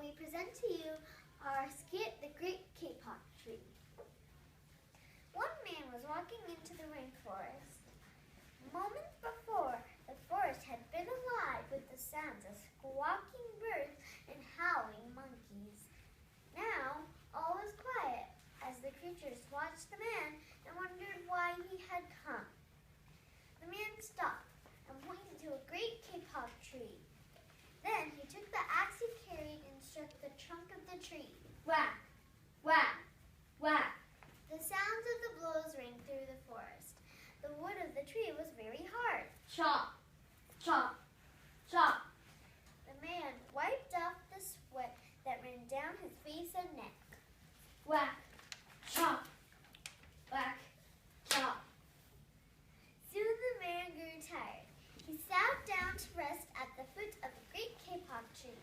we present to you our skit, The Great Kapok Tree. One man was walking into the rainforest. Moments before, the forest had been alive with the sounds of squawking birds and howling monkeys. Now, all was quiet as the creatures watched the man and wondered why he had come. The man stopped and pointed to a great kapok tree. Then he took the axe he carried and struck the trunk of the tree. Whack! Whack! Whack! The sounds of the blows rang through the forest. The wood of the tree was very hard. Chop! Chop! Chop! The man wiped off the sweat that ran down his face and neck. Whack! Chop! Whack! Chop! Soon the man grew tired. He sat down to rest at the foot of the great kapok tree.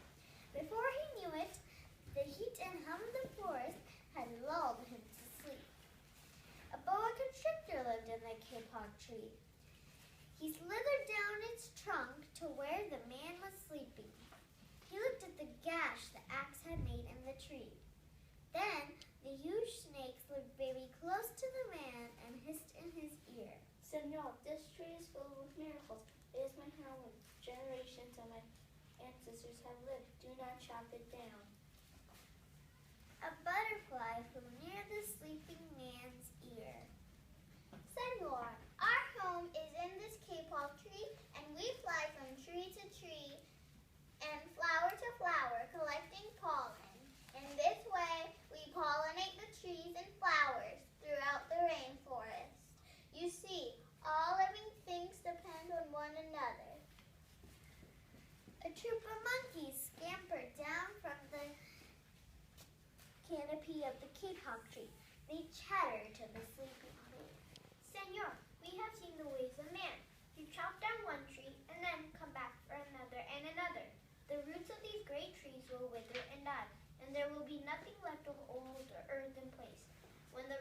Before he knew it, the heat and hum of the forest had lulled him to sleep. A boa constrictor lived in the kapok tree. He slithered down its trunk to where the man was sleeping. He looked at the gash the axe had made in the tree. Then the huge snakes lived very close to the man and hissed in his ear. Senor, this tree is filled with miracles. It is my home. Generations of my ancestors have lived. Do not chop it down. A butterfly flew near the sleeping man's ear. Senor, our home is in this kapok tree, and we fly from tree to tree and flower to flower, collecting pollen. In this way, we pollinate the trees and flowers throughout the rainforest. You see, all living things depend on one another. A troop of monkeys scampered down from the canopy of the kapok tree. They chattered to the sleeping man. Senor, we have seen the ways of man. You chop down one tree and then come back for another and another. The roots of these great trees will wither and die, and there will be nothing left to hold the earth in place. When the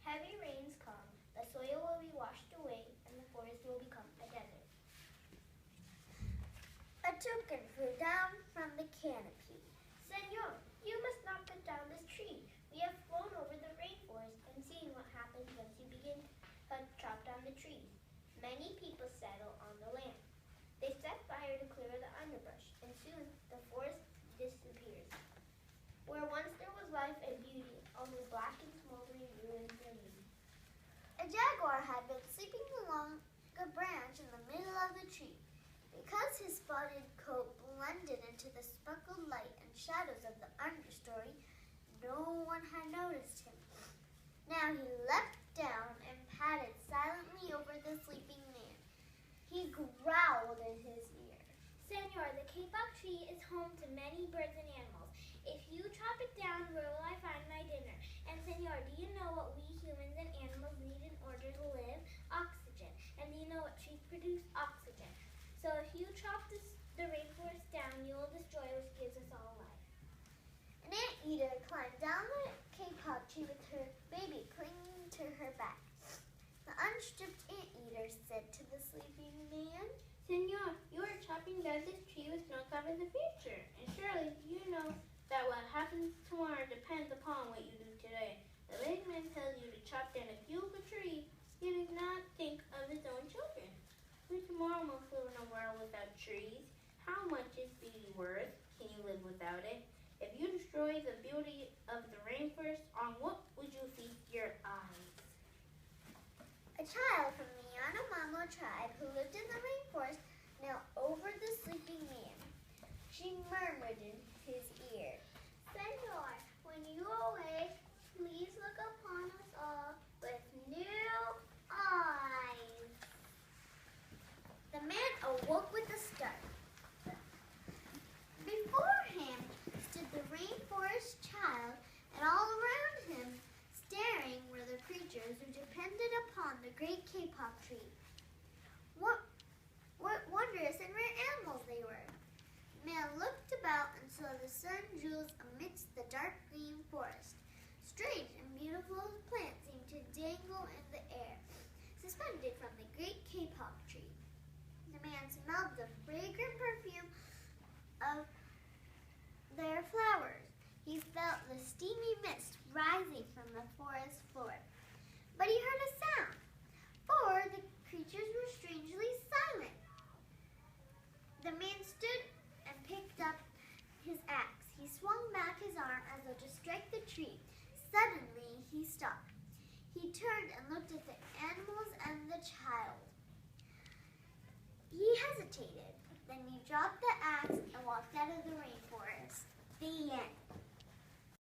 heavy rains come, the soil will be washed away and the forest will become a desert. A toucan flew down from the canopy. Senor, you must not cut down this tree. We have flown over the rainforest and seen what happens once you begin to chop down the trees. Many people settle on the land. They set fire to clear the underbrush, and soon the forest disappears. Where once there was life and beauty, only black and smoldering ruins remain. A jaguar had been sleeping along a branch in the middle of the tree. Because his spotted coat blended into the speckled light and shadows of the understory, no one had noticed him. Now he leapt down and padded silently over the sleeping man. He growled in his ear. Senor, the kapok tree is home to many birds and animals. If you chop it down, where will I find my dinner? And Senor, do you know what we humans and animals need in order to live? Oxygen. And do you know what trees produce? Oxygen. So if you chop the rainforest down, you will destroy what gives us all life. An anteater climbed down the kapok tree with her baby clinging to her back. The unstripped anteater said to the sleeping man, Senor, you are chopping down this tree with no thought of the future. And surely you know that what happens tomorrow depends upon what you do today. The lame man tells you to chop down a beautiful tree. He does not think of his own children. We tomorrow must live in a world without trees. How much is beauty worth? Can you live without it? If you destroy the beauty of the rainforest, on what would you feast your eyes? A child from the Yanomamo tribe who lived in the rainforest knelt over the sleeping man. She murmured in his ear, Senor, when you awake, please look upon us all with new eyes. The man awoke with a start. Before him stood the rainforest child, and all around him, staring, were the creatures who depended upon the great kapok tree. What wondrous and rare animals they were! Man looked about and saw the sun jewels amidst the dark green forest. Strange and beautiful plants seemed to dangle in the air, suspended from the great kapok tree. The man smelled the fragrant perfume of the their flowers. He felt the steamy mist rising from the forest floor. But he heard a sound, for the creatures were strangely silent. The man stood and picked up his axe. He swung back his arm as though to strike the tree. Suddenly, he stopped. He turned and looked at the animals and the child. He hesitated. Then he dropped the axe and walked out of the rainforest. The end.